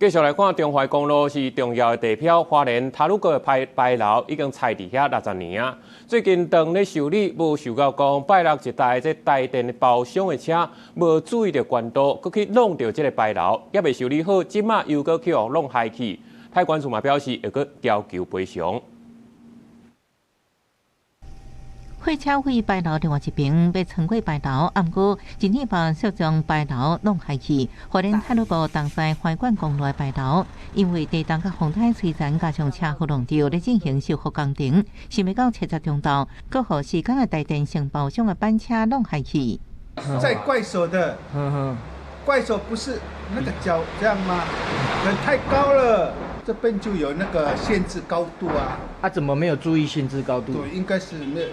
继续来看中华公路是重要的地标，花莲塔鲁阁的牌楼已经拆伫遐60年啊。最近当咧修理，无受到讲拜六一台这台电的包厢的车无注意到管道，佮去弄到这个牌楼，也未修理好，即马又佮去弄坏去。太管处嘛表示会佮要求赔偿。 火车毁牌楼另外一边要穿过牌楼，毋过今日把小将牌楼弄坏去。花莲太鲁阁东西花管公路的牌楼，因为地动甲风台摧残，加上车祸弄掉，咧进行修复工程，想要到7月中昼，搁互时间的台电承包商的班车弄坏去。在怪手的，怪手不是那个脚这样吗？太高了，这边就有那个限制高度啊。怎么没有注意限制高度？对，应该是没有。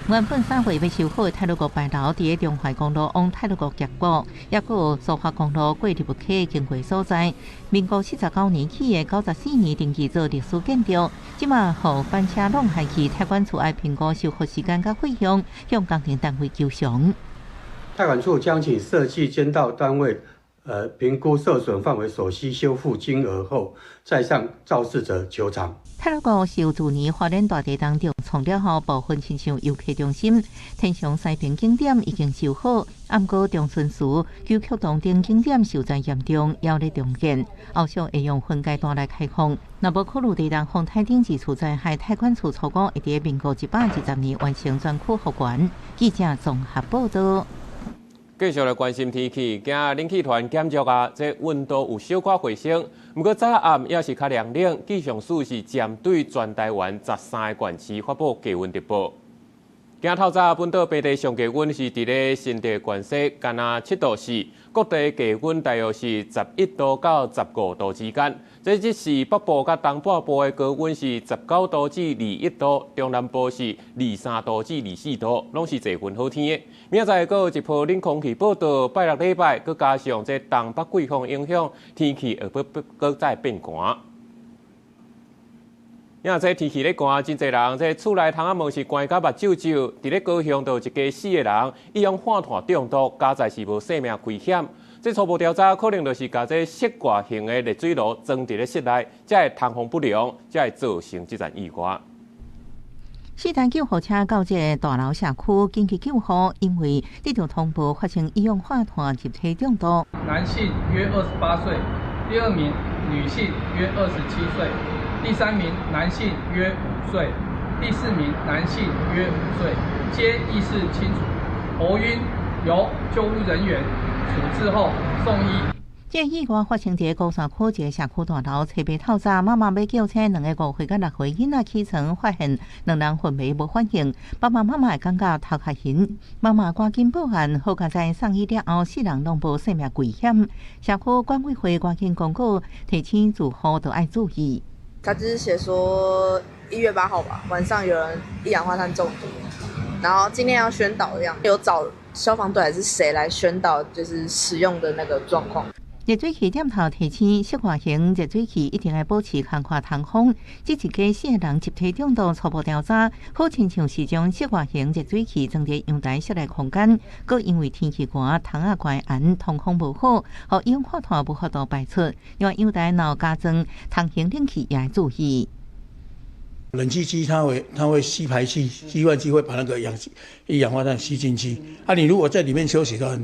原本3月要修好的太鲁阁牌楼，伫中华公路往太鲁阁结果，也佫有苏花公路过入溪经过所在。民国79年起的94年登记做历史建筑，即马互班车弄坏去，太管处爱评估修复时间甲费用，向工程单位求偿。太管处将请设计监造单位评估受损范围所需修复金额后，再向肇事者求偿。 太鲁阁是自年花莲大地当中创了后，部分亲像游客中心、天上西平景点已经修好，毋过中春寺、旧曲洞等景点受灾严重，要咧重建，后续会用分阶段来开放。若无考虑地当风台顶几处灾害，太管处初估会伫民国120年完成全区复原。记者综合报道。 继续来关心天气，今日冷气团检测啊，这温度有小可回升，不过早暗也是较凉冷。气象署是针对全台湾13个县市发布低温特报。今日透早，本岛平地上低温是伫咧新地县西，干那7度4，各地低温大约是11度到15度之间。这是北部甲东半部的高温是19度至21度，中南部是23度至24度，拢是侪云好天的。明仔载还有一波冷空气报道，拜六礼拜，佮加上这东北季风影响，天气会佮再变寒。 因为这天气咧寒，真侪人这厝内窗仔门是关甲目睭睭。伫咧高雄，就有一家死的人，伊用炭炭中毒，加在是无生命危险。这初步调查可能就是甲这室外型的热水炉装伫咧室内，才会通风不良，才会造成这场意外。 4台救护车到这个大楼社区紧急救护，因为得到通报发生医用化炭集体中毒。男性约28岁，第2名女性约27岁，第3名男性约5岁，第4名男性约5岁，皆意识清楚，头晕，由救护人员处置后送医。 这意外发生伫高山区一个社区大楼，初白透早，妈妈要叫车，2个5岁甲6岁囡仔起床，发现2人昏迷无反应，爸爸妈妈会感觉头壳晕，妈妈赶紧报案，好佳在送医了后，4人拢无生命危险。社区管委会赶紧公告，提醒住户都爱注意。他只是写说1月8号吧，晚上有人一氧化碳中毒，然后今天要宣导这样，有找消防队还是谁来宣导，就是使用的那个状况。 热水器点头提醒，室外型热水器一定要保持空旷通风。这一家4个人集体中毒，初步调查，好亲像是将室外型热水器装伫阳台室内空间，佮因为天气寒，窗仔关严，通风无好，互氧化碳无法度排出。另外，阳台若加装通行冷气也要注意。 冷气机它会吸排气，吸完气会把那个一氧化碳吸进去。你如果在里面休息的话，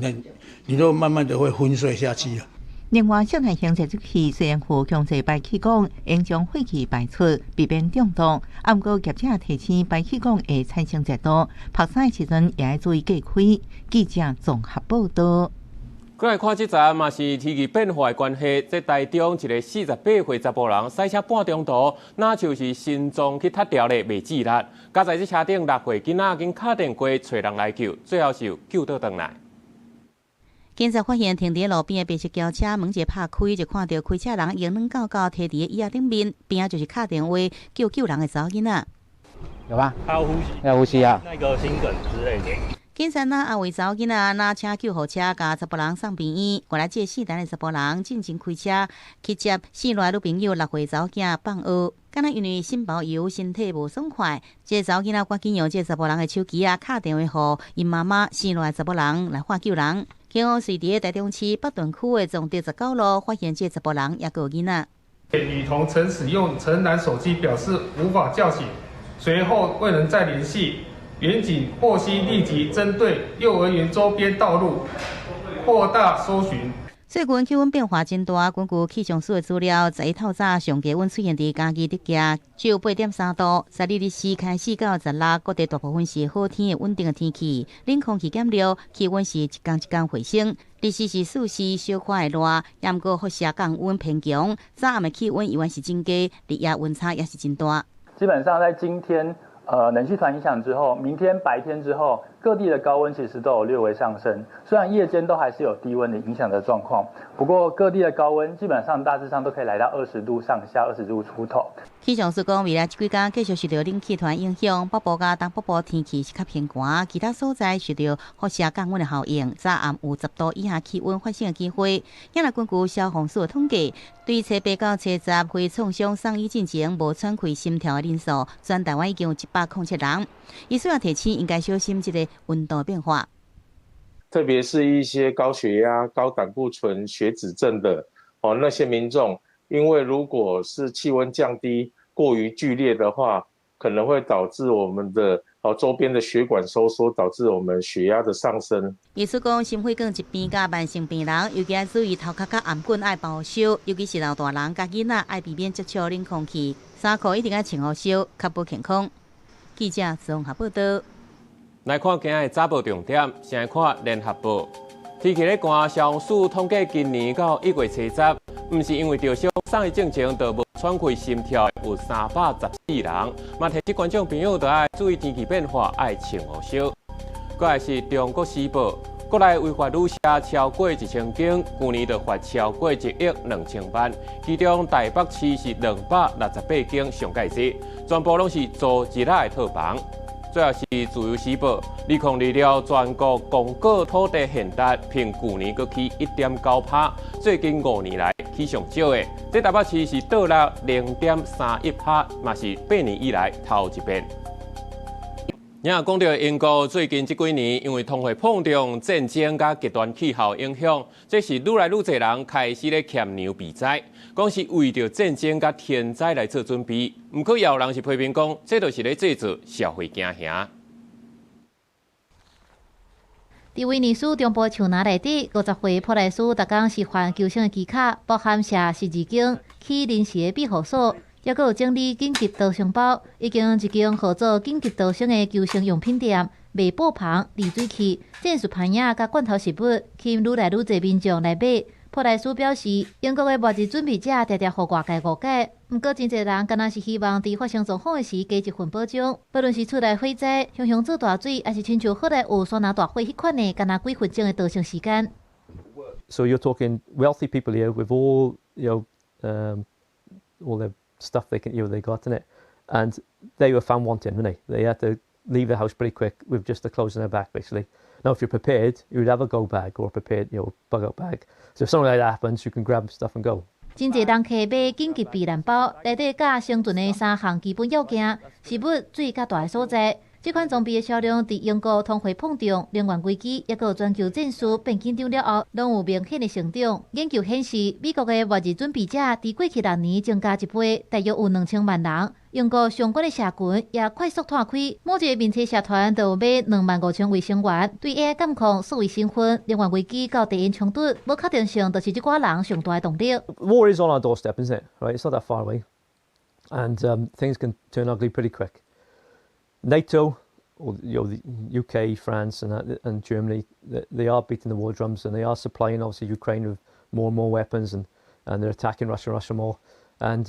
你都慢慢的会昏睡下去了。 另外，室内型热水器虽然有强制排气管，应将废气排出，避免中毒。不过，业者提醒排气管会产生热度，曝晒时阵也要注意隔开。记者综合报道。过来看这站嘛是天气变化的关系，在台中一个48岁查甫人赛车半中途，那就是心脏去塌掉咧，未自力。加在这车顶6岁囡仔经敲电话找人来救，最后是有救倒转来。 警察发现停伫路边的白色轿车门一拍开，就看到开车人用软膏膏贴伫椅仔顶面，边就是敲电话救人的查某囡仔。有吧？他要呼吸，要呼吸啊！那个心梗之类的。警察也为查某囡仔拿请救护车，甲查甫人送病院。原来这4台的查甫人进前开车去接死来女朋友6岁查某囝放学，敢若因为心包油，身体无爽快，这查某囡仔赶紧用这查甫人的手机敲电话互因妈妈死来查某人来喊救人。警方随伫台中市北屯区的总第19路发现这10人也有囡仔。女童曾使用城南手机表示无法叫醒，随后未能再联系。远警获悉，立即针对幼儿园周边道路扩大搜寻。最近气温变化真大，根据气象署的资料，11透早上低温出现伫嘉义德家，只有8.3度。12日4开始到16，各地大部分是好天的稳定的天气。冷空气减弱，气温是一天一天回升。日时是4时小可的热，也毋过辐射降温偏强。早暗的气温依然是真低，日夜温差也是真大。基本上在今天冷气团影响之后，明天白天之后，各地的高温其实都有略微上升。虽然夜间都还是有低温的影响的状况，不过各地的高温基本上大致上都可以来到20度上下，20度出头。气象署讲，未来这几天继续受到冷气团影响，北部甲东北部天气是较偏寒，其他所在受到辐射降温的效应，早暗有10度以下气温发生的机会。也来根据消防署的统计，对初8到初10会创伤送医进前无喘气心跳的人数，全台湾已经有107人。伊需要提醒应该小心这个温度变化，特别是一些高血压、高胆固醇、血脂症的那些民众。因为如果是气温降低过于剧烈的话，可能会导致我们的周边的血管收缩，导致我们血压的上升。医师讲，心血管疾病甲慢性病人，尤其要注意头壳甲颔管爱保守，尤其是老大人甲囡仔爱避免接触冷空气，衫裤一定要穿好烧，确保健康。记者综合报道。来看今日早报重点，先来看联合报。天气咧寒，消防署统计今年到1月初10，唔是因为着伤，送医进前就无喘气心跳有314人。嘛提醒观众朋友，就要注意天气变化，爱穿好烧。再来是中国时报，国内违法旅社超过1000件，去年就罚超过1亿2000万，其中台北市是268件上界多，全部拢是租一仔的套房。最后是自由时报，2026了全国公告土地现值，平去年阁起1.9%，最近5年来起上少的。这台北市是倒落0.31%，嘛是8年以来头一遍。也讲到英国最近这几年，因为通货膨胀、战争甲极端气候影响，这是愈来愈侪人开始咧欠牛避灾，讲是为着战争甲天灾来做准备。毋过也有人是批评讲，这就是咧制造社会惊吓。伫威尼斯中部树林内底，50岁普莱斯逐工示范救生的技巧，包含射12间去临时的庇护所。还有整理紧急逃生包，已经一间合作紧急逃生的救生用品店卖布棚、利水器、战术盘仔甲罐头食物，吸引愈来愈侪民众来买。普莱斯表示，英国的末日准备者常常互外界误解，毋过真侪人敢若是希望伫发生状况的时加一份保障，不论是厝内火灾、熊熊做大水，还是亲像好莱坞山拿大火迄款的，敢若几分钟的逃生时间。So you're talking wealthy people here with all all their stuff they got in it, and they were found wanting, weren't they? They had to leave the house pretty quick with just the clothes in their back, basically. Now, if you're prepared, you would have a go bag or a prepared, bug out bag. So if something like that happens, you can grab stuff and go. 真侪人客买紧急避难包，内底甲生存的3项基本要件：食物、水甲大的所在。这款装备的销量伫英国通货膨胀、能源危机，也有全球战事变紧张了后，拢有明显的成长。研究显示，美国的末日准备者伫过去6年增加1倍，大约有2000万人。英国相关的社群也快速拓开，每一个民车社团都有买25000卫生员，对 AI 监控、数位身份、能源危机到地缘冲突，无确定性，就是这寡人上大的动力。War is on our doorstep, isn't it? Right, it's not that far away, and things can turn ugly pretty quick. NATO, or the UK, France, and Germany, they are beating the war drums, and they are supplying obviously Ukraine with more and more weapons, and they're attacking Russia more, and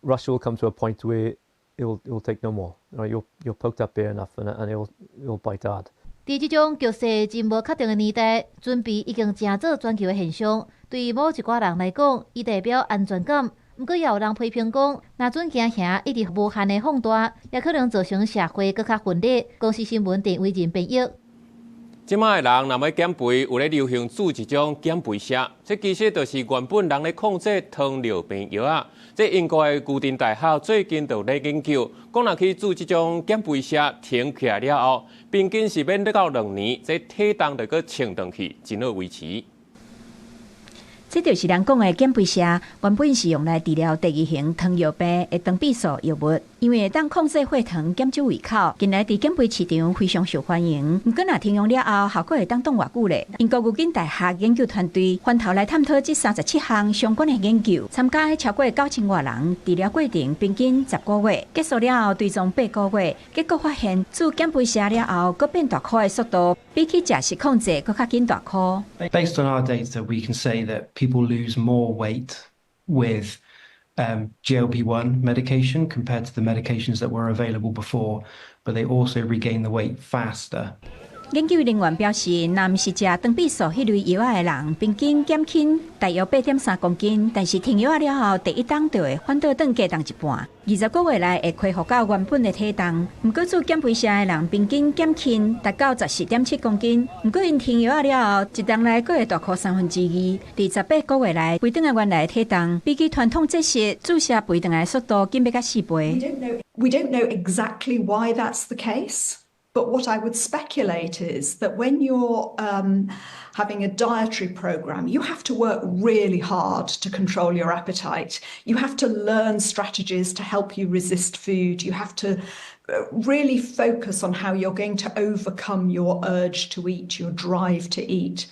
Russia will come to a point where it will take no more. Right, you're poked up bare enough, and it'll bite hard. 伫这种局势真无确定的年代，准备已经成做全球的现象。对某一寡人来讲，伊代表安全感。毋过也有人批评讲，若准惊吓一直无限的放大，也可能造成社会更较分裂，公司新闻电为人变异。即卖的人若要减肥，有咧流行煮一种减肥食，这其实就是原本人咧控制糖尿病药啊。这英国的牛津大学最近就咧研究，讲若去煮这种减肥食，停起来了后，平均是免得到2年，这体重就搁称上去，真好维持。这就是人讲的减肥食，原本是用来治疗第2型糖尿病的肠闭锁药物，因为会当控制血糖、减少胃口，近来伫减肥市场非常受欢迎。不过，若停用了后，效果会当当偌久咧？英国牛津大学研究团队翻头来探讨这37项相关的研究，参加超过9000多人，治疗过程平均10个月，结束了后追踪8个月，结果发现做减肥食了后，佮变大块的速度，比起食食控制佮较紧大块。Based on our data, we can say that people lose more weight with GLP-1 medication compared to the medications that were available before, but they also regain the weight faster. 研究人员表示，若毋是食肠闭锁迄类药的人，平均减轻大约8.3公斤，但是停药了后，第1档就会反倒转加重一半，20个月内会恢复到原本的体重。毋过做减肥食的人，平均减轻达到14.7公斤，毋过因停药了后，一档内佫会大概2/3。伫18个月内，肥转来原来的体重，比起传统节食注射肥转来的速度，紧要甲4倍。We don't know exactly why that's the case. But what I would speculate is that when you're having a dietary program, you have to work really hard to control your appetite. You have to learn strategies to help you resist food. You have to really focus on how you're going to overcome your urge to eat, your drive to eat.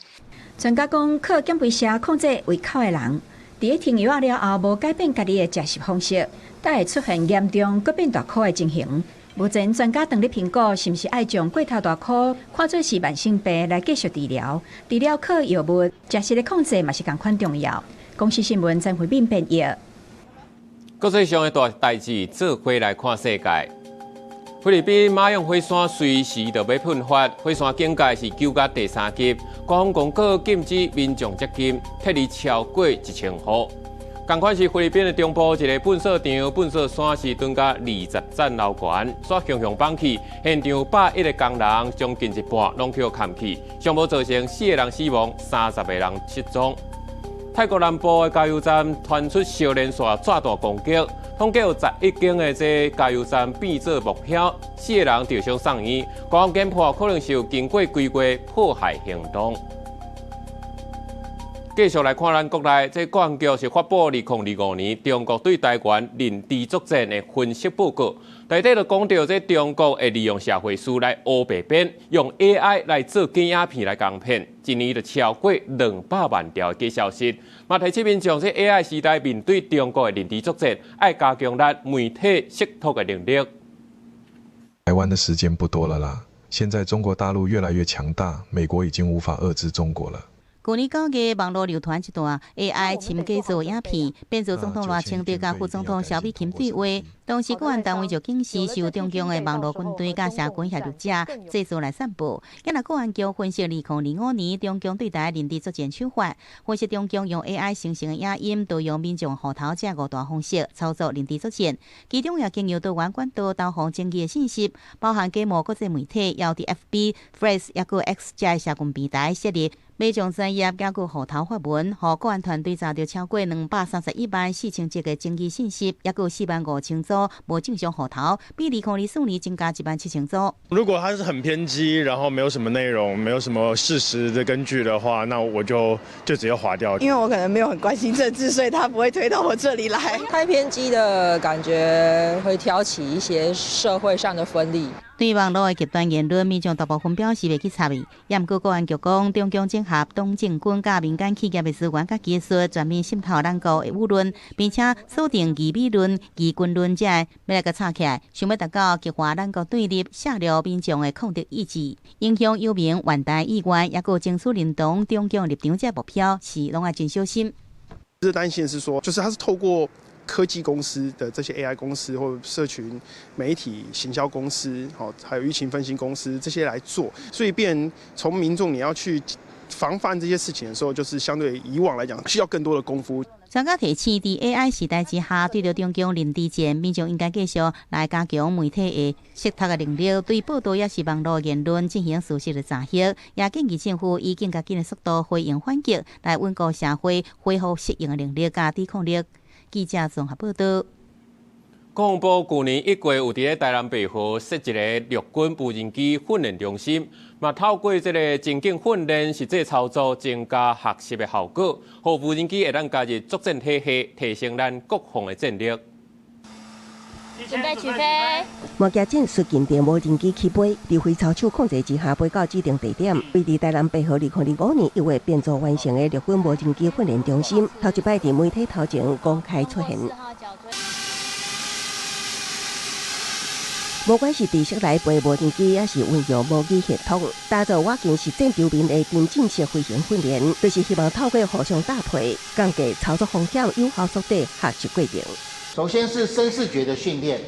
专家讲，靠减肥食控制胃口的人，伫停药了后无改变家己的食食方式，才会出现严重佮变大块的情形。目前专家正咧评估是毋是爱将过头大块看作是慢性病来继续治疗。治疗靠药物，食食的控制嘛是同款重要。公司新闻张慧敏编译。国际上的大代志，做回来看世界。菲律宾马用火山随时就要喷发，火山警戒是9甲第3级，官方公告禁止民众接近，撤离超过1000户。同款是菲律宾的中部一个粪扫场，粪扫山是蹲甲20层楼悬，煞熊熊放起，现场101个工人将近一半拢去砍去，上无造成4个人死亡，30个人失踪。泰国南部的加油站传出小连续炸弹攻击，统计有11间的这加油站变做目标，4个人受伤送医，官方检破可能是有经过规划迫害行动。继续来看咱国内，这国安局是发布2025年中国对台湾认知作战的分析报告，内底就讲到这中国会利用社会事来乌白编，用 AI 来做假影片来讲骗，一年就超过200万条假消息。嘛提醒民众，这 AI 时代面对中国的认知作战，要加强咱媒体识读的能力。台湾的时间不多了啦，现在中国大陆越来越强大，美国已经无法遏制中国了。去年9月，网络流传一段 AI 深假造影片，变做总统赖清德甲副总统萧美琴对话。当时国安单位就警示受中共的网络军队甲社群协助者制作来散布。今日国安局分析2025年中共对台认知作战手法，分析中共用 AI 生成的影音，导用民众户头这5大方式操作认知作战，其中也经由多元管道导航争议的信息，包含假冒国际媒体、FB、Threads 抑个 X 这社群平台设立。美将专业加个户头发文，和国安团队查到超过231万4000则个争议信息，也有45000组无正常户头，比2024年增加17000组。如果它是很偏激，然后没有什么内容，没有什么事实的根据的话，那我就直接划掉。因为我可能没有很关心政治，所以他不会推到我这里来。太偏激的感觉会挑起一些社会上的分裂。对网络的极端言论，民众大部分表示袂去插伊。也毋过国安局讲，中共整合党政军甲民间企业的资源甲技术，全面渗透咱国的舆论，并且锁定疑美论、疑军论者，要来甲插起来，想要达到激化咱国对立、削弱民众的抗敌意志，影响有名万代议员，也有争取认同中共立场这目标，是拢要真小心。这担心是说，就是它是透过科技公司的这些 AI 公司或社群媒体行销公司，还有舆情分析公司这些来做，所以变从民众你要去防范这些事情的时候，就是相对以往来讲需要更多的功夫。专家提醒，伫 AI 时代之下，对着中共认知战，民众应该继续来加强媒体的识读的能力，对报道也是网络言论进行事实的查核，也建议政府以更加紧的速度回应反击，来稳固社会恢复适应的能力甲抵抗力。记者综合报道。国防部去年1月有伫咧台南北河设一个陆军无人机训练中心，嘛透过这个情景训练实际操作，增加学习的效果，互无人机会当加入作战体系，提升咱国防的战力。准备起飞。马家镇率近电无人机起飞，伫飞操手控制之下飞到指定地点，位伫台南北河2005年1月变作完成的陆军无人机训练中心，头一摆伫媒体头前公开出现。无管是知识来飞无人机，还是运用模拟系统，打造瓦镜实战周边的真正式飞行训练，就是希望透过互相搭配，降低操作风险，有效缩短学习过程。首先是身视觉的训练，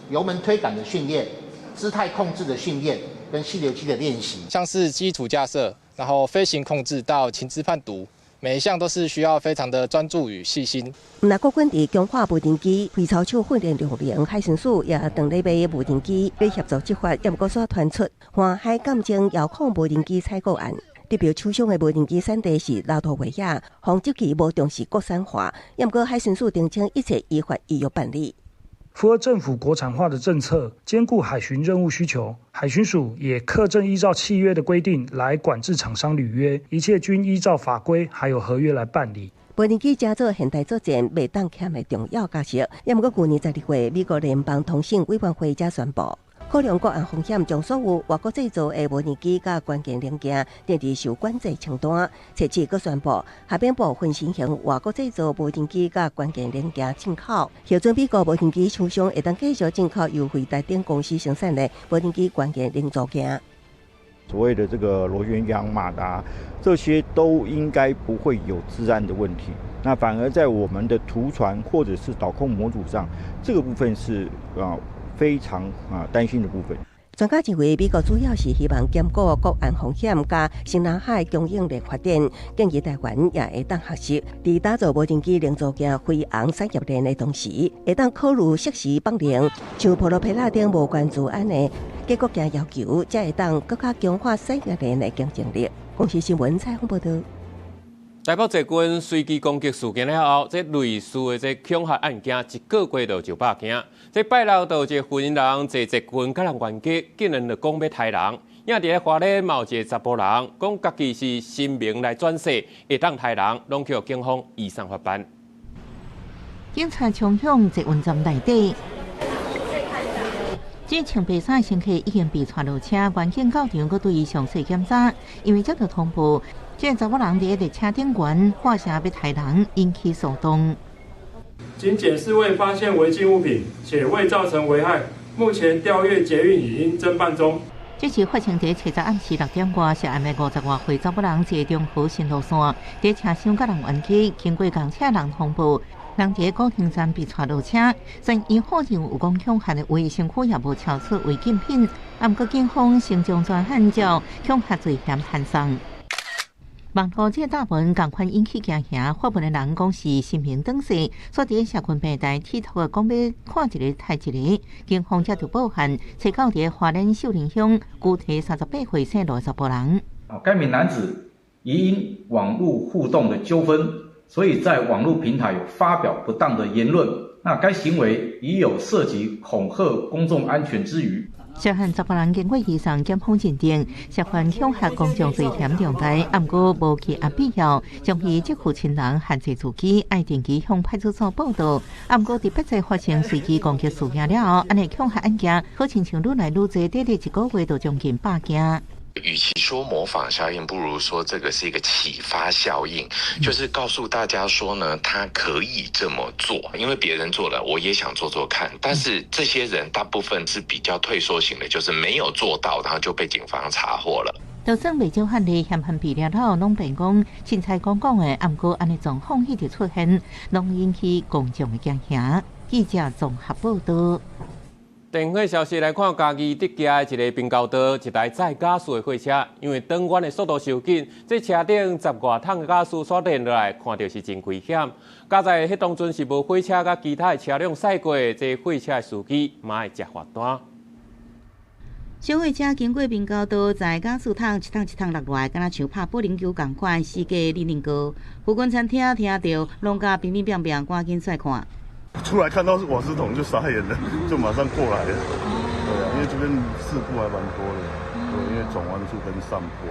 油门推杆的训练，姿态控制的训练，跟气流器的练习，像是基础架设，然后飞行控制到情资判读。每一项都是需要非常的专注与细心。那国军伫强化无人机飞操手训练6年，海巡署也长咧买无人机来协助执法，也毋过所传出环海干政遥控无人机采购案。代表受伤的无人机产地是老土维亚，防执局无重视国产化，也毋过海巡署澄清一切依法依约办理。符合政府国产化的政策，兼顾海巡任务需求。海巡署也恪正依照契约的规定来管制厂商履约，一切均依照法规还有合约来办理。无人机加做现代作战未当欠的重要角色，也毋过去年12月，美国联邦通信委员会才宣布，考量国安风险，将所有外国制造的无人机甲关键零件列入受管制清单。此次佫宣布，下边部分新型外国制造无人机甲关键零件进口，核准美国无人机厂商会当继续进口由惠达电公司生产的无人机关键零组件。所谓的这个螺旋桨、马达，这些都应该不会有治安的问题。那反而在我们的图传或者是导控模组上，这个部分是非常担心的部分。专家认为，美国主要是希望兼顾国安风险加新南海供应链发展，建议台湾也会当学习，在打造无人机零组件飞航产业链的同时，会当考虑适时绑定像普罗佩拉等无关治安的各国家要求，才会当更加强化产业链的竞争力。公视新闻采访报道。台北捷军随机攻击事件了后，这类似的这恐吓案件1个月就100件。这拜六就有一个妇人坐捷军甲人冤家，竟然就讲要杀人。影伫咧花莲嘛有一个查甫人讲家己是新名来转世，会当杀人，拢去警方移送法办。警察冲向捷运站内底。这穿白衫乘客已经被带落车，环境到场佮对伊详细检查，因为接到通报。这查某人伫列车顶悬画下要杀人，引起骚动。经检视未发现违禁物品，且未造成危害，目前调阅捷运语音侦办中。这是发生在七十暗时6点外，是案的50多岁查某人坐中和新路线，在车厢甲人冤家，经过公车人通报，人伫高雄站被带落车，虽伊好像有讲恐吓的话，身躯也无超出违禁品，不过警方先将专案照恐吓罪嫌函送。网络这大文同款引起惊吓，发文的人讲是新民登世，所伫社群平台铁头的讲要看一个太一个，警方才就报案，找到伫花莲秀林乡具体38岁姓罗查甫人。该名男子疑因网络互动的纠纷，所以在网络平台有发表不当的言论。那该行为已有涉及恐吓公众安全之余。涉案查甫人经过以上检方认定，涉犯恐吓公众罪嫌重大，不过无其按必要将其即负亲人限制自己，爱定期向派出所报道。不过伫北仔发生随机攻击事件了后，安尼恐吓案件好亲像愈来愈多，短短1个月就将近100件。与其说模仿效应，不如说这个是一个启发效应，就是告诉大家说呢，他可以这么做，因为别人做了，我也想做做看。但是这些人大部分是比较退缩型的，就是没有做到，然后就被警方查获了。就算未少案例嫌犯被抓后，拢变讲凊彩讲讲的，不过安尼状况一直出现，拢引起公众的惊吓。记者综合报道。电火消息来看，嘉义德家的一个滨高道一台载驾驶的货车，因为转弯的速度受紧，这车顶10外桶的驾驶所连落来，看到是真危险。加在迄当阵是无火车甲其他的车辆驶过，这货车的司机嘛会吃罚单。小货车经过滨高道，在驾驶桶一桶落来，敢若像拍保龄球共款，四界零高。附近餐厅听到拢甲乒乒乓乓，赶紧出来看。出来看到是瓦斯桶就傻眼了，就马上过来了。对啊，因为这边事故还蛮多的，对，因为转弯处跟上坡。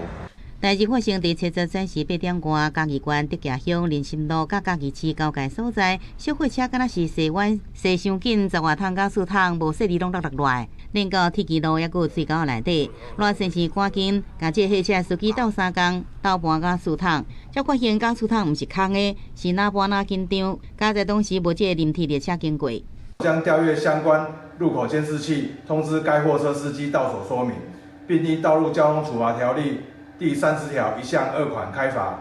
代志发生伫7时8点外，嘉义县德家乡林心路甲嘉义市交界所在，小货车敢若是驶弯驶伤紧，10外桶驾驶桶无细哩拢落来，连到铁骑路抑佫有水沟内底。赖先生赶紧甲这货车司机斗3工，斗搬驾驶桶，才发现驾驶桶毋是空的，是哪搬哪紧张。加在当时无这临时列车经过，将调阅相关路口监视器，通知该货车司机到所说明，并依《道路交通处罚条例》第30条1项2款开罚。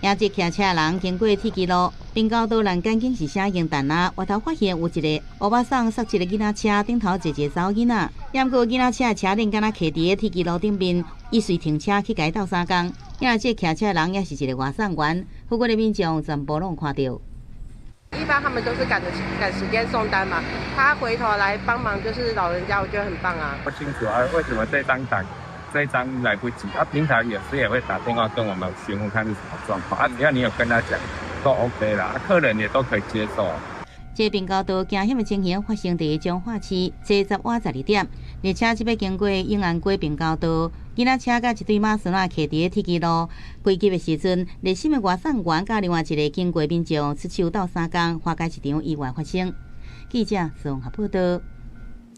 也这骑车人经过铁骑路，滨高道栏杆竟是写英弹啊！外头发现有一个乌巴桑塞一个囡仔车，顶头坐一个查某囡仔，也过囡仔车的车顶敢若徛伫个铁骑路顶面，伊随停车去改斗3工。也这骑车人也是一个外送员，附近的民众全部拢看到。一般他们都是赶时间送单嘛，他回头来帮忙就是老人家，我觉得很棒啊。不清楚啊，为什么这张来不及？平台有时也会打电话跟我们询问看是什么状况啊，只要你有跟他讲，都 OK 啦，客人也都可以接受。这滨高道惊险的情形发生在彰化市10晚12点，列车即要经过永安街滨高道，囡仔车甲一对马孙仔徛伫个铁骑路，归急的时阵，热心的外送员甲另外一个经过民众出手斗3工，化解一场意外发生。记者综合报道。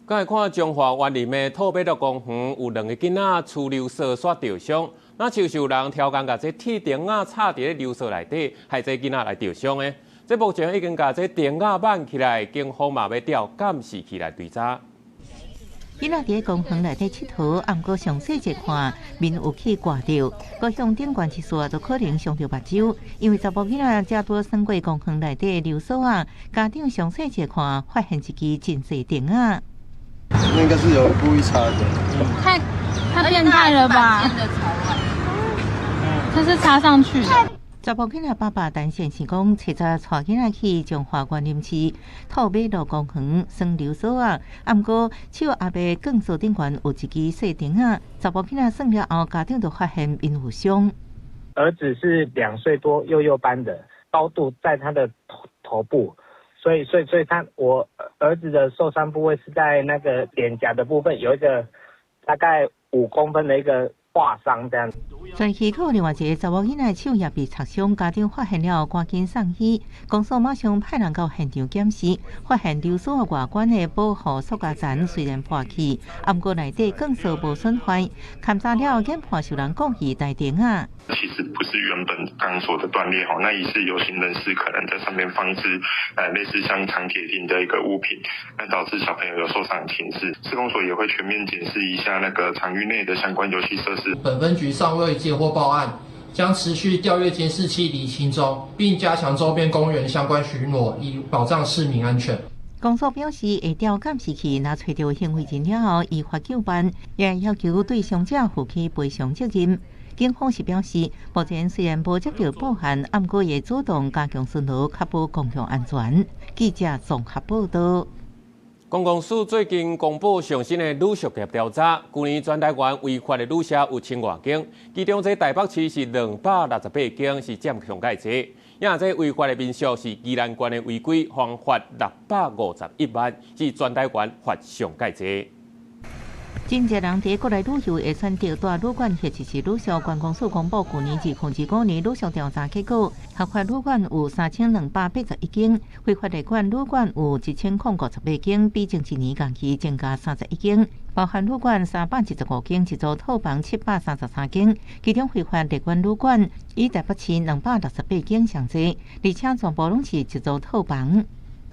刚才看彰化园林的土马路公园有2个囡仔出溜索煞受伤，那就有人挑工甲这铁钉仔插伫溜索内底，害这囡仔来受伤的。这目前已经甲这钉仔挽起来，警方嘛要调监视器来追查。囡仔伫公园内底佚佗，暗过详细一看，面有去挂着，高向顶悬一撮，就可能伤着目睭。因为查甫囡仔正多穿过公园内底溜索啊，家长详细一看，发现一支真细钉仔。那应该是有人故意插的。太变态了吧？这是插上去的。查甫囡仔爸爸陈先生讲，车早带囡仔去彰化园林市土马路公园耍溜索啊，毋过手也未更锁顶悬有一支细钉仔，查甫囡仔耍了后，家长就发现因有伤。儿子是2岁多，幼班的，高度在他的头部。所以我儿子的受伤部位是在那个脸颊的部分，有一个大概5公分的一个划伤这样子。在溪口另外一个查某囡仔手也被擦伤，家长发现了，赶紧送医。公所马上派人到现场检视，发现溜索外观的保护塑胶层虽然破去，不过内底更是无损坏。勘查了，检判受人故意带钉仔。其实不是原本钢索的断裂哈，那疑似有心人士可能在上面放置类似像长铁钉的一个物品，那导致小朋友有受伤的情势。施工所也会全面检视一下那个场域内的相关游戏设施。本分局尚未接获报案，将持续调阅监视器厘清中，并加强周边公园相关巡逻，以保障市民安全。公所表示，会调监视器，若找到行为人了后，依法纠办，也要求对伤者负起赔偿责任。警方是表示，目前虽然无接到报案，不过也主动加强巡逻，确保公共安全。记者综合报道。公共署最近公布上新的女宿业调查，去年全台湾违法的女舍有1000多间，其中在台北市是268间，是占上界多。也这违法的民宿是宜兰县的违规，罚款651万，是全台湾罚上界多。真侪人伫国内旅游会选择大旅馆或者是旅宿。观光署公布去年至2019年旅宿调查结果，合法旅馆有3281间，非法旅馆有1058间，比前一年同期增加31间。包含旅馆315间，一组套房733间，其中非法旅馆以台北市268间上多，而且全部拢是一组套房。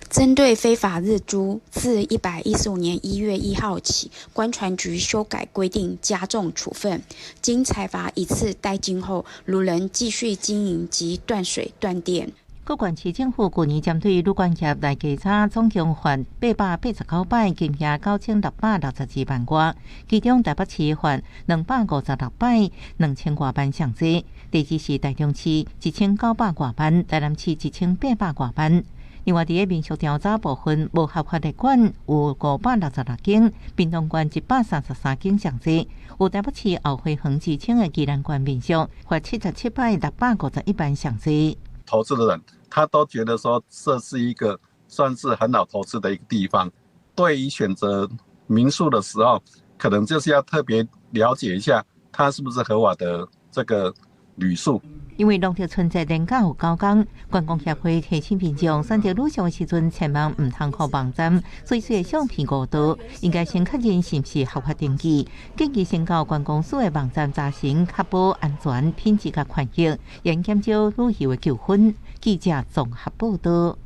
针对非法日租，自115年1月1号起，观传局修改规定，加重处分。经裁罚一次代金后，如仍继续经营及断水断电。各县市政府去年针对旅馆业来稽查，总共罚889摆，金额9662万元，其中台北市罚256摆，2000多万上济；第二是台中市1900多万，台南市1800多万。另外，伫民俗调查部分，无合法的馆有566间，屏东县133间上济。有台北市后花园之称的宜兰县民俗，罚77摆651万上济。投资的人，他都觉得说这是一个算是很好投资的一个地方。对于选择民宿的时候，可能就是要特别了解一下，它是不是合法的这个旅宿。因为农特春节连假有9天，观光协会提醒民众选择旅宿的时阵，千万唔通靠网站随随的相片误导，应该先确认是不是合法登记，建议先到观光署的网站查询，确保安全、品质甲权益，严减少旅游的纠纷。记者综合报道。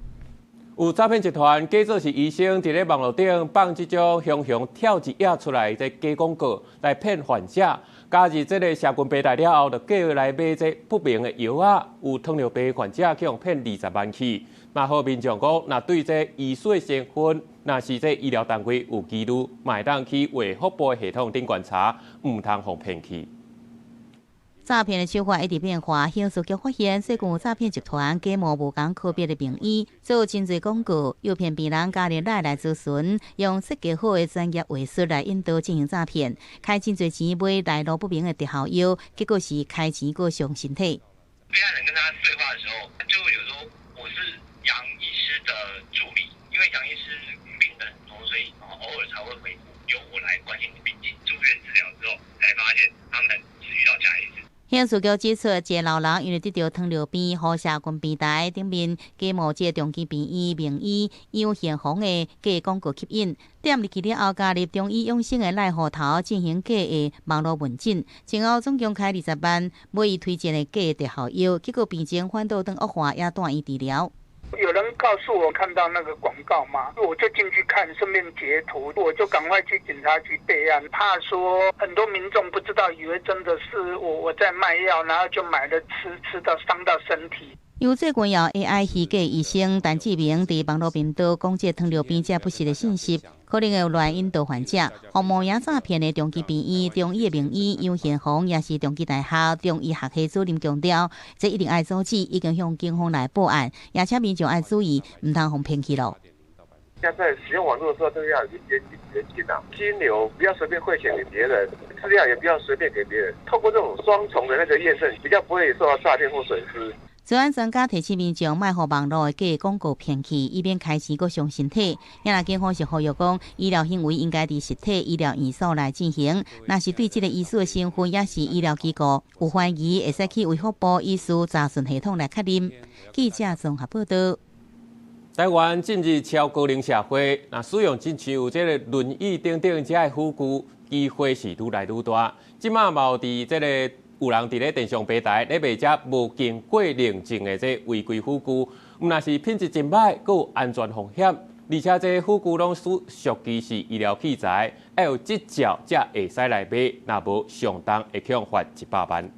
有诈骗集团假作是医生，伫咧网络顶放这种熊熊跳一夜出来的假广告来骗患者。加入这个社群平台了后，就计划来买这不明的药啊，有糖尿病患者去用骗20万起。嘛好民众讲，若对这医师的身份，若是这医疗单位有记录，嘛当去卫福部的系统顶观察，唔通互骗去。诈骗的手法一直变化，刑事局发现最近有诈骗集团假冒无同科别的名医，做真侪广告，诱骗病人加入来咨询，用设计好的专业话术来引导进行诈骗，开真侪钱买来路不明的特效药，结果是开钱过伤身体。被害人跟他对话的时候，就会有说我是杨医师的助理，因为杨医师病人很多，所以偶尔才会回复，由我来关心你病情。住院治疗之后，才发现他们是遇到假医师。刑事局指出，一个老人因为得到糖尿病，和社群平台顶面假冒这中期病医名医杨宪宏的假广告吸引，点入去了后加入中医养生的赖户头进行假的网络问诊，前后总共开20万买伊推荐的假特效药，结果病情反倒转恶化，也断伊治疗。有人告诉我看到那个广告嘛，我就进去看，顺便截图，我就赶快去警察局备案，怕说很多民众不知道，以为真的是我在卖药，然后就买了吃到伤到身体。由最近有 AI 虚假医生陈志明伫网络频道讲这糖尿病这不实的信息，可能会乱引导患者，互冒名诈骗的中期病医、中医的名医杨宪宏，也是中期大学中医学系主任强调，这一定爱阻止，已经向警方来报案，也请民众爱注意，唔通互骗去咯。现在使用网络的时候，都要有一些警觉性啊，金流不要随便汇钱给别人，资料也不要随便给别人，透过这种双重的那个验证，比较不会受到诈骗或损失。治安专家提醒民众，莫互网络的假广告骗去，以免开钱阁伤身体。也若警方是呼吁讲，医疗行为应该伫实体医疗院所来进行。若是对这个医师的身份也是医疗机构有怀疑，会使去卫福部医师查询系统来确认。记者综合报道。台湾进入超高龄社会，那使用亲像有这个轮椅等等这辅具机会是愈来愈大。即马嘛有伫这个有人伫咧电商平台咧卖这无经过认证的这违规辅具，若是品质真歹，阁有安全风险，而且这辅具拢属于是医疗器材，要有执照才会使来买，若无上当会去罚100万。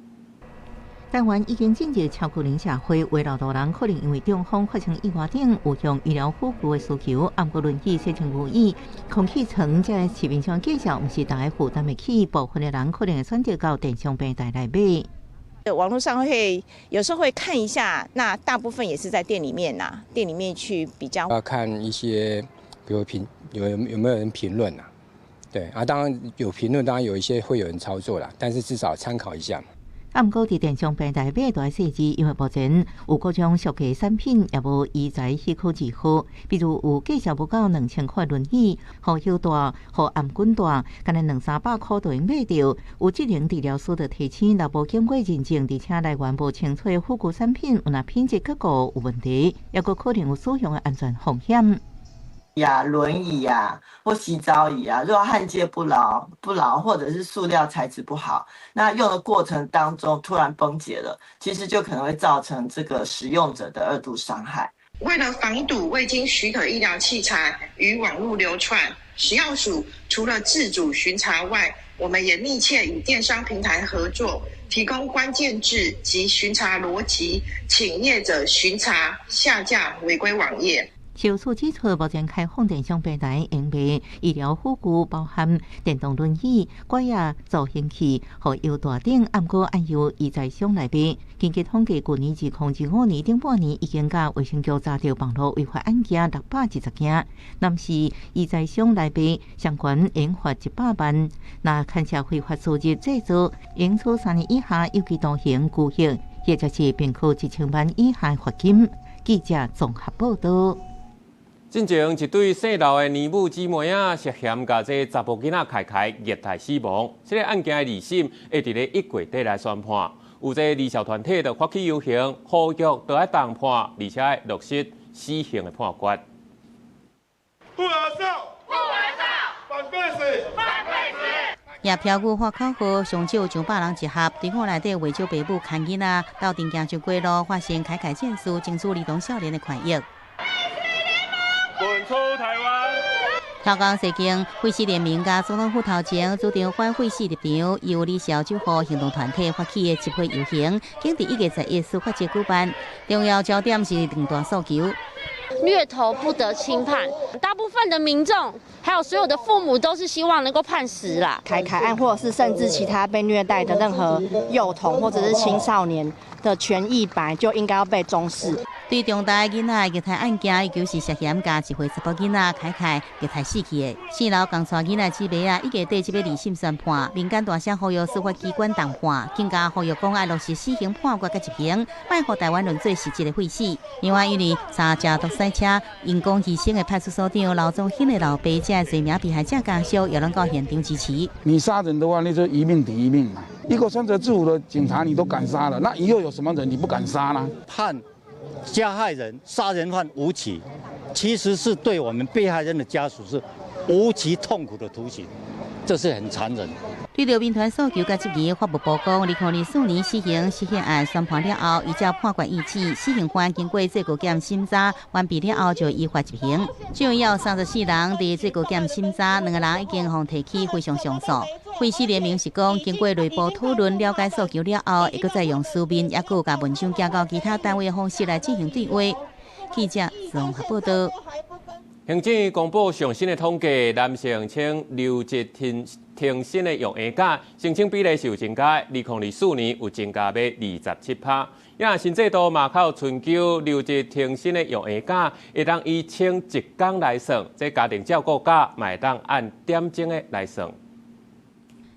台湾已经进入超高龄社会，有老多人可能因为中风发生意外等有用医疗辅具的需求，按过轮椅、洗身如意、空气床这市面上介绍，不是大家负担得起，部分的人可能会选择到电商平台来买。网络上会有时候会看一下，那大部分也是在店里面店里面去比较。要看一些，比如有没有人评论对当然有评论，当然有一些会有人操作啦，但是至少参考一下嘛。不过，伫电商平台买大细致，因为目前有各种俗价产品，也无医材许可字号，比如有介绍不到2000块轮椅，和腰带、和颔棍带，干那200-300块就用买到。有智能治疗师就提醒，若无经过认证，而且来源无清楚的辅具产品，有若品质结构有问题，也个可能有使用的安全风险。轮椅或洗澡椅如果焊接不牢，或者是塑料材质不好，那用的过程当中突然崩解了，其实就可能会造成这个使用者的2度伤害。为了防堵未经许可医疗器材与网络流窜，食药署除了自主巡查外，我们也密切与电商平台合作，提供关键字及巡查逻辑，请业者巡查下架违规网页。小苏指出，目前开放电商平台营卖医疗护具，包含电动轮椅、拐啊、助行器和腰带等，按过按由医在商来卖。根据统计，去年2025年顶半年已经甲卫生局查到网络违法案件620件，男是医在商来卖，相关刑罚100万。那看社会法输入制作，刑处3年以下有期徒刑、拘役，或者是并扣1000万以下罚金。记者综合报道。进前一对姓刘的年母姊妹啊，涉嫌甲这查甫囡仔凯凯虐待死亡。这个案件的二审会伫咧1月底来宣判，有这离校团体就发起游行，呼吁都要当判，而且落实死刑的判决。不合少，不合少，反对死，反对死。也票据花口号上少200人集合，队伍内底为少爸母看囡仔，到定行就过路，发生凯凯战术，争取儿童少年的权益。滚出台湾！超港西京废死联盟甲总统府头前主张反废死立场，由李小九号行动团体发起的集会游行，经伫1月11日司法节举办。重要焦点是2大诉求：虐童不得轻判，大部分的民众还有所有的父母都是希望能够判死啦。凯凯案，或者是甚至其他被虐待的任何幼童或者是青少年的权益，本来就应该要被重视。对重大囡仔虐待案件，伊就是涉嫌甲一岁查甫囡仔凯凯虐待死去的。4楼共带囡仔姊妹啊，1月底即要二审宣判，民间大声呼吁司法机关重判，更加呼吁讲爱落实死刑判决甲执行，莫互台湾论做实质的废死。另外，因为3架独赛车因公牺牲的派出所长刘宗兴的老爸，这侪名被害者家属也能到现场支持。你杀人的话，那就一命抵一命嘛。一个穿着制服的警察你都敢杀了，那以后有什么人你不敢杀呢？判加害人、杀人犯无期，其实是对我们被害人的家属是无期痛苦的徒刑，这是很残忍。对着民团诉求甲质疑，法务部讲，2004年死刑案宣判了后，依照判决意志，死刑犯经过最高检审查完毕了后，就依法执行。最后有34人伫最高检审查，2个人已经互提起非常上诉。废死联盟是讲，经过内部讨论、了解诉求了后，会搁再用书面也搁甲文章寄到其他单位的方式来进行对话。记者综合报道。行政院公布上新的统计，男性请留职停薪的用药假申请比例是有增加，2024年有增加到27%。也新制度嘛，靠春秋留职停薪的用药假，会当以请1天来算，这家庭照顾假嘛会当按点钟的来算。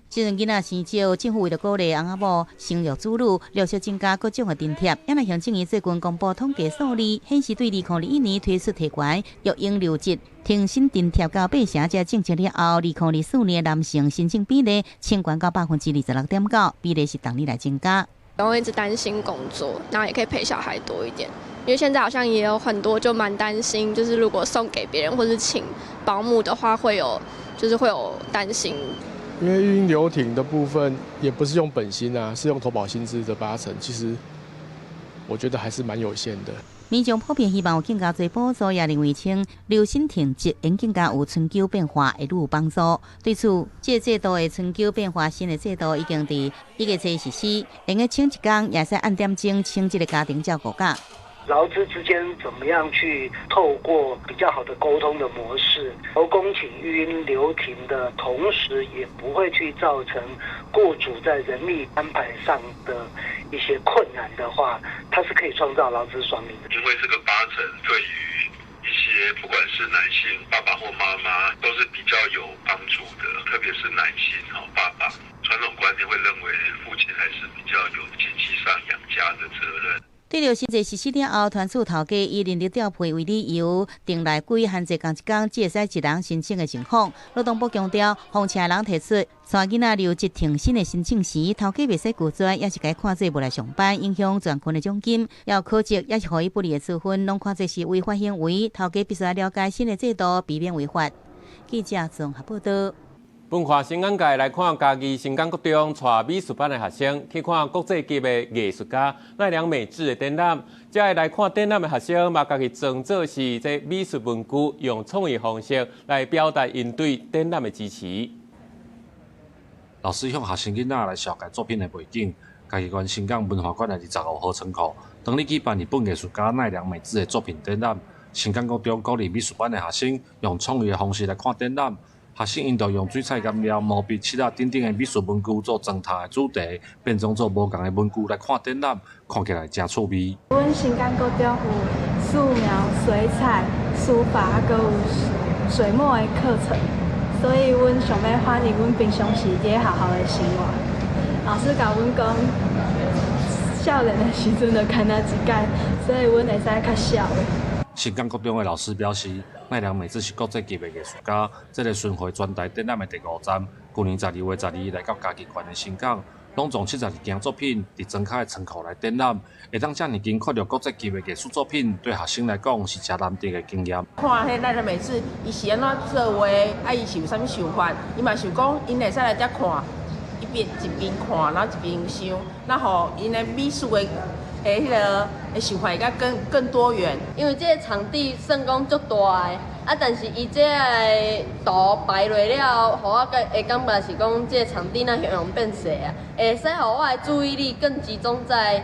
即阵囡仔生少，政府为了鼓励翁仔某生育子女，陆续增加各种的津贴。也来行政院最近公布统计数字，显示对2021年推出提悬育婴留职停薪津贴到8成，才政策了后，2024年男性申请比例升悬到26.9%，比例是当年来增加。然后一直担心工作，然后也可以陪小孩多一点，因为现在好像也有很多就蛮担心，就是如果送给别人或是请保姆的话，会有担心。因为育婴留停的部分也不是用本薪啊，是用投保薪资的80%，其实我觉得还是蛮有限的。民众普遍希望有更加多补助，也认为称留薪停职应更加有春秋变化会愈有帮助。对此，这个制度的春秋变化新的制度已经伫1月7日实施，能够请1天，也是按点钟请这个家庭照顾假。劳资之间怎么样去透过比较好的沟通的模式，劳工请育婴留停的同时，也不会去造成雇主在人力安排上的一些困难的话，它是可以创造劳资双赢的。因为这个8成对于一些不管是男性爸爸或妈妈都是比较有帮助的，特别是男性爸爸，传统观念会认为父亲还是比较有经济上养家的责任。对着新制实施了后，团署头家以人力调配为理由，定内规限制工1天只会使1人申请的情况。劳动部强调，放车人提出带囡仔留职停薪的申请时，头家袂使拒绝，也是该看做无来上班，影响全群的奖金。要考绩也是予以不利的处分，拢看做是违法行为。头家必须要了解新的制度，避免违法。记者综合报道。文化新眼界来看，嘉义新港国中带美术班的学生去看国际级的艺术家奈良美智的展览。这来看展览的学生嘛，家己装作是这美术文具，用创意方式来表达因对展览的支持。老师向学生囡仔来小解作品的背景，嘉义县新港文化馆的25号仓库，当日举办日本艺术家奈良美智的作品展览。新港高中鼓励美术班的学生用创意的方式来看展览。学生因着用水彩颜料、毛笔、漆啊等等的美术文具做装饰的主题，变装做无同的文具来看展览，看起来真趣味。阮新港高中有素描、水彩、书法，还有水墨的课程，所以阮想要反映阮平常时伫学校的生活。老师甲阮讲，少年的时阵就看那一届，所以阮会使较少的。新港高中的老师表示，奈良美智是国际级的艺术家，这个巡回专题展览的第5站，去年12月12日来到嘉义县的新港，拢总72件作品伫庄脚的仓库来展览，会当遮尔近看到国际级的艺术作品，对学生来讲是真难得的经验。看迄奈良美智，伊是安怎做画，伊是有啥物想法，伊嘛想讲，因会使来遮看，一边看，然后一边想，然后因的美术的。迄个想法会较更多元，因为这个场地算讲足大的，但是伊这个图排落了，互我会感觉是讲这个场地那容易变小啊，会使互我的注意力更集中在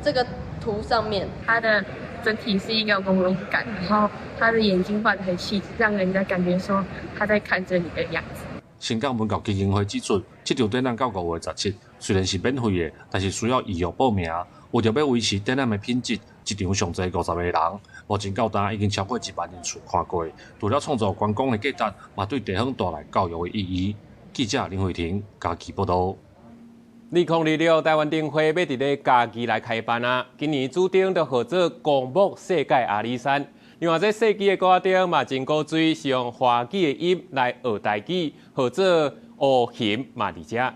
这个图上面。它的整体是一个朦胧感，然后他的眼睛画得很细致，让人家感觉说他在看着你的样子。新港文教基金会指出，这场展览到5月17，虽然是免费的，但是需要预约报名。为着要维持展览的品质，一场上侪50个人，目前到达已经超过1万人次看过。除了创造观光的价值，嘛对地方带来教育的意义。记者林慧婷嘉义报道。2026台湾灯会要伫咧嘉义来开办啊！今年主灯就号做公牧世界阿里山。另外，这设计的歌灯嘛真古锥，是用华语的音来学台语，号做乌琴嘛伫遮。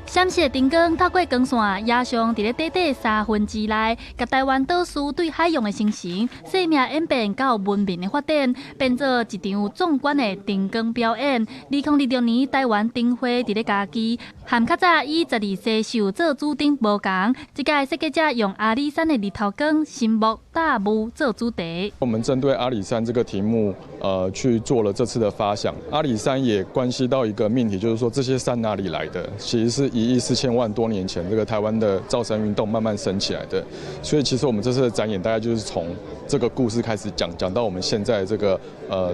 闪烁灯光透过光线，压上伫咧短短3分之内，甲台湾岛屿对海洋的形成、生命演变到文明的发展，变做一场壮观的灯光表演。2026年台湾灯会伫咧嘉义，和较早以12世绣做主灯无同，这届设计者用阿里山的日头光、神木、大木做主题。我们针对阿里山这个题目，去做了这次的发想。阿里山也关系到一个命题，就是说这些山哪里来的？其实是1亿4000万多年前，这个台湾的造山运动慢慢升起来的。所以其实我们这次的展演大概就是从这个故事开始讲到我们现在这个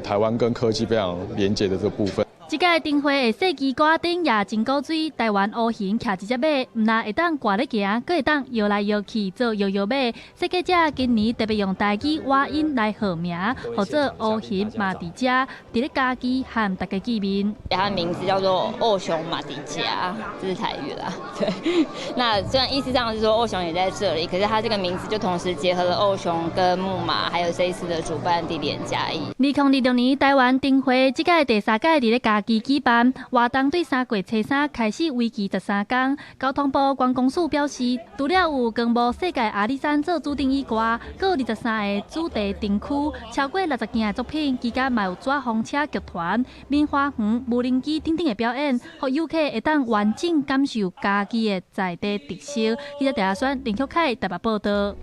台湾跟科技非常连结的这个部分。这届灯会的设计歌灯也真古锥，台湾乌熊骑一只马，唔但会当挂咧行，阁会当摇来摇去做摇摇马。设计者今年特别用台语话音来号名，或者乌熊马迪加，伫咧嘉义和大家见面。它的名字叫做欧熊马迪加，这是台语啦。对，那虽然意思上是说欧熊也在这里，可是它这个名字就同时结合了欧熊跟木马，还有这一次的主办地点嘉义。2026年台湾灯会这届第3届伫咧嘉义举办，活动对3月初3开始，为期13天。交通部观光署表示，除了有公布世界阿里山做主灯以外，阁有23个主题灯区，超过60件的作品，期间嘛有纸风车剧团、棉花园、无人机等等的表演，让游客会当完整感受嘉义的在地特色。记者陈选林巧凯台北报道。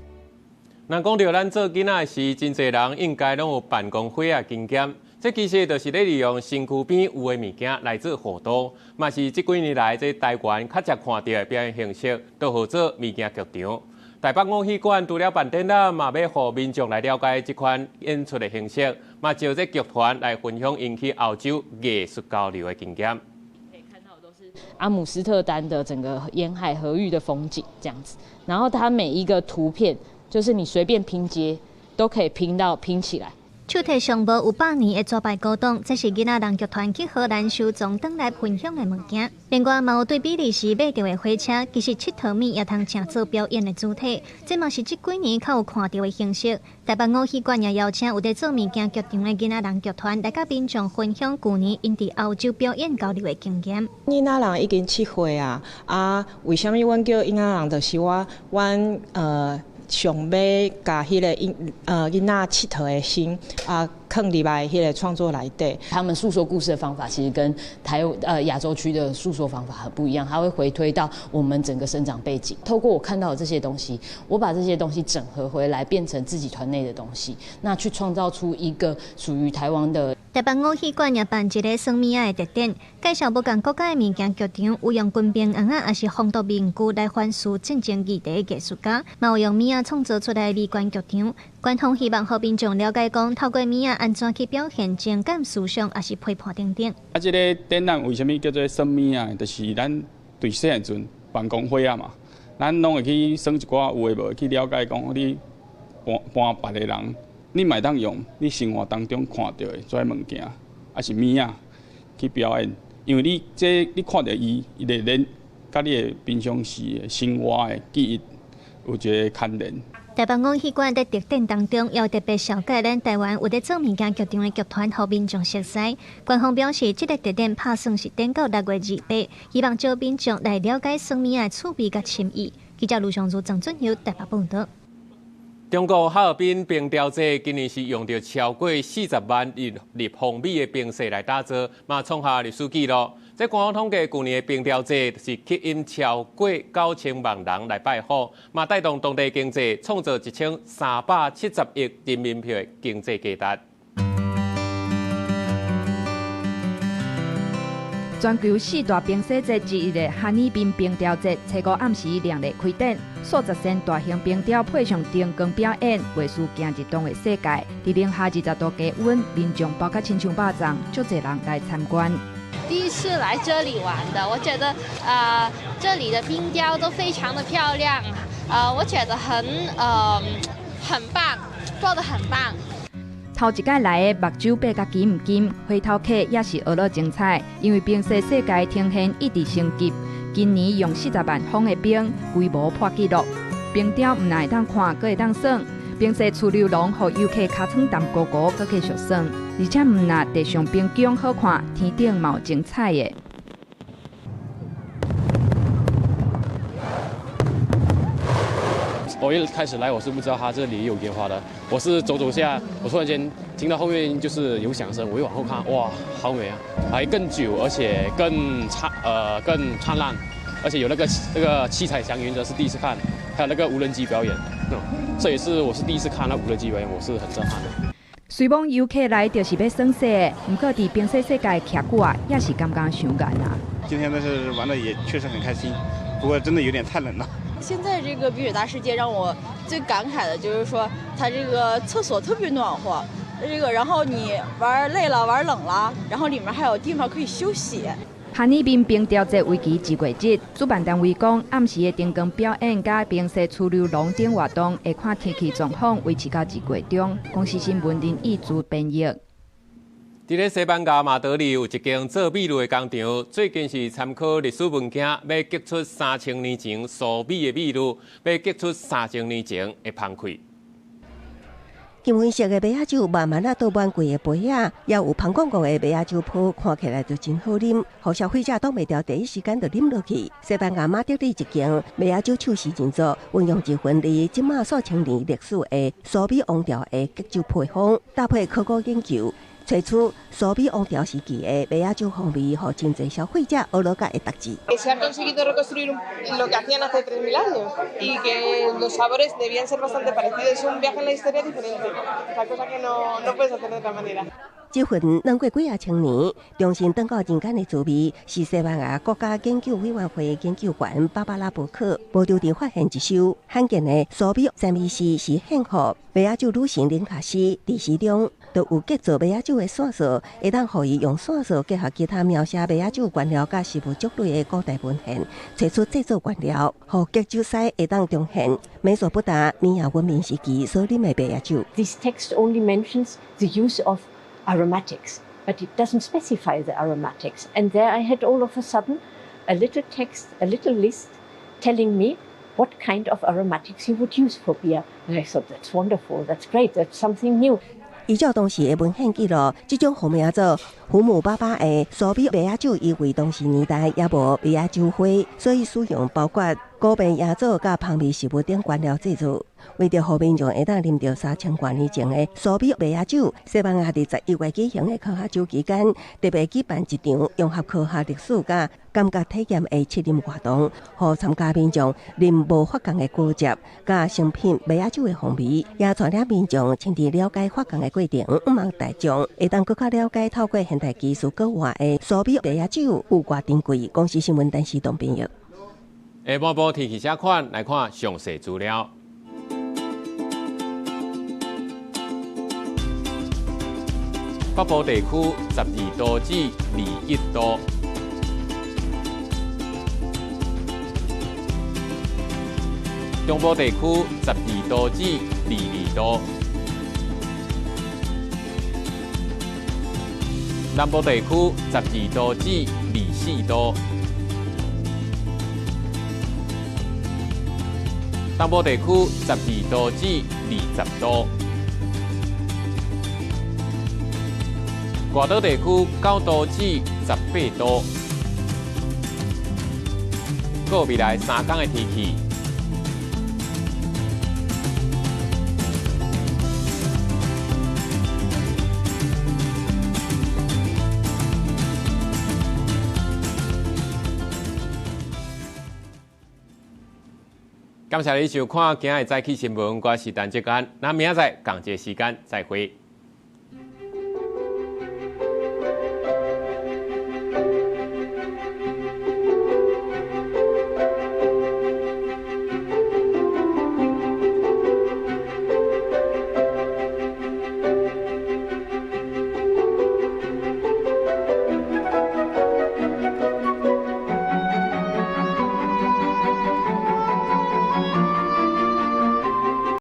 若讲到咱做囡仔时，真侪人应该拢有办公会啊经验。这其实就是咧利用身躯边有的物件来做活动，嘛是这几年来这台湾较常看到的表演形式，都号做物件剧场。台北五戏馆除了办展览，嘛要互民众来了解这款演出的形式，嘛招这剧团来分享引起澳洲艺术交流的经验。可以看到都是阿姆斯特丹的整个沿海河域的风景这样子，然后它每一个图片就是你随便拼接都可以拼起来。主题上无有100年的招牌古董，这是囡仔人剧团去荷兰收藏转来分享的物件。另外，嘛有对比利时买到的火车，其实7套米也通请做表演的主体。这嘛是这几年较有看到的形式。台北五戏馆也邀请有在做物件剧场的囡仔人剧团，来甲民众分享去年因伫澳洲表演交流的经验。囡仔人已经7岁啊，为什么阮叫囡仔人？就是阮上要甲迄个囡仔佚佗的心放入来迄个创作内底。他们诉说故事的方法其实跟亚洲区的诉说方法很不一样，它会回推到我们整个生长背景。透过我看到的这些东西，我把这些东西整合回来，变成自己团内的东西，那去创造出一个属于台湾的。台北五戏馆也办一个算命仔的特展，介绍不同国家的物件剧场，有用军兵红仔，也是风度名句来反思战争议题的艺术家，嘛有用米仔创造出来的美观剧场。官方希望互民众了解讲，透过米仔安怎去表现情感思想，也是批判等等。这个展览为什么叫做算命仔？就是咱对细汉阵办公会嘛，咱拢会去算一寡有诶无去了解讲你搬别个人。你嘛当用你生活当中看到的这些物件，还是物仔去表演，因为你看到伊的连甲你的平常时的生活的记忆有一个牵连。台北五戏馆在特展当中，也特别小介咱台湾有在做物件剧场的剧团，互民众熟悉。官方表示，这个特展拍算是展到6月28，希望招民众来了解算命的趣味甲深意。记者卢尚如、郑准由台北报道。中国哈尔滨冰雕节今年是用到超过40万立方米的冰石来打造，嘛创下历史纪录。在官方统计，去年的冰雕节是吸引超过9000万人来拜访，嘛带动当地经济，创造1370亿人民币的经济价值。全球4大冰雪节之一的哈尔滨冰雕节，初5暗时亮丽开展，数十件大型冰雕配上灯光表演，艺术行入动的世界。在零下20度低温，民众包括亲像肉粽，足侪人来参观。第一次来这里玩的，我觉得这里的冰雕都非常的漂亮，我觉得很棒，做得很棒。头一届来的目睭白甲金唔金，回头客也是学了精彩，因为冰雪世界呈现一直升级。今年用40万方的冰，规模破纪录。冰雕唔但会当看，阁会当耍。冰雪出溜龙，互游客尻川淡糊糊，阁继续耍。而且唔但地上冰景好看，天顶嘛有精彩的。我一开始来，我是不知道它这里有烟花的。我是走下，我突然间听到后面就是有响声，我一往后看，哇，好美啊！还更久，而且更灿烂，而且有那个七彩祥云，这是第一次看，还有那个无人机表演，这也是我是第一次看那无人机表演，我是很震撼的。虽讲游客来就是要耍雪，不过在冰雪世界徛久啊，也是感觉伤感啊。今天但是玩的也确实很开心，不过真的有点太冷了。现在这个冰雪大世界让我最感慨的就是说，它这个厕所特别暖和，然后你玩累了、玩冷了，然后里面还有地方可以休息。哈尔滨冰雕节为期1月日，主办单位讲，暗时的灯光表演加冰雪出溜龙等活动，会看天气状况维持到1月中。公司新闻林义珠编译。伫咧西班牙马德里有一间做米露的工厂，最近是参考历史文件，要激出3000年前苏米的米露，要激出3000年前的芳气。金粉色的麦芽酒慢慢倒满贵的杯啊，也有香港的麦芽酒泡，看起来就真好啉，互消费者挡袂掉，第一时间就啉落去。西班牙马德里一间麦芽酒厂是人做，运用一份即马数千年历史的苏米王朝的结酒配方，搭配考古研究。找出苏米王朝时期的麦芽酒风味，互真侪消费者学了解会特质。Se han conseguido reconstruir lo que hacían hace 3000 años y que los sabores debían ser bastante parecidos. Es un viaje en la historia diferente, la cosa que no puedes hacer de otra manera. 这份冷过几啊千年，重新登到人间的滋味，是西班牙国家研究委员会研究员芭芭拉伯克无丢地发现一首罕见的苏米赞美诗，是幸福麦芽酒女神林卡斯在诗中都有结做麦芽酒的线索，会当互伊用线索结合其他描写麦芽酒原料甲食物种类的古代文献，找出制作原料，互结酒师会当重现美索不达米亚文明时期所啉的麦芽酒。This text only mentions the use of aromatics, but it doesn't specify the aromatics. And there I had all of a sudden a little text, a little list telling me what kind of aromatics you would use for beer. And I thought, that's wonderful, that's great, that's something new. 依照当时的文献记录，这种号名做胡姆巴的苏米麦芽酒，因为当时年代也无麦芽酒花，所以使用包括古病椰枣甲芳味食物等原料制作。为着互民众会当啉到3000元以前的苏比麦芽酒，西班牙伫11月举行的考核酒期间，特别举办一场融合科学历史甲感觉体验的试饮活动，互参加民众啉无发酵的果汁甲成品麦芽酒的风味，也带领民众亲自了解发酵的过程，毋望大众会当更加了解透过现代技术国外的苏比麦芽酒有偌珍贵。公司新闻电视董平玉。下半部天气车款来看详细资料。北部地区12度至21度，中部地区12度至22度，南部地区12度至24度，东部地区12度至20度。外岛地区9度至18度。过未来3天的天气。感谢你收看今日早起新闻，我是陈志刚，咱明仔载同一个时间再会。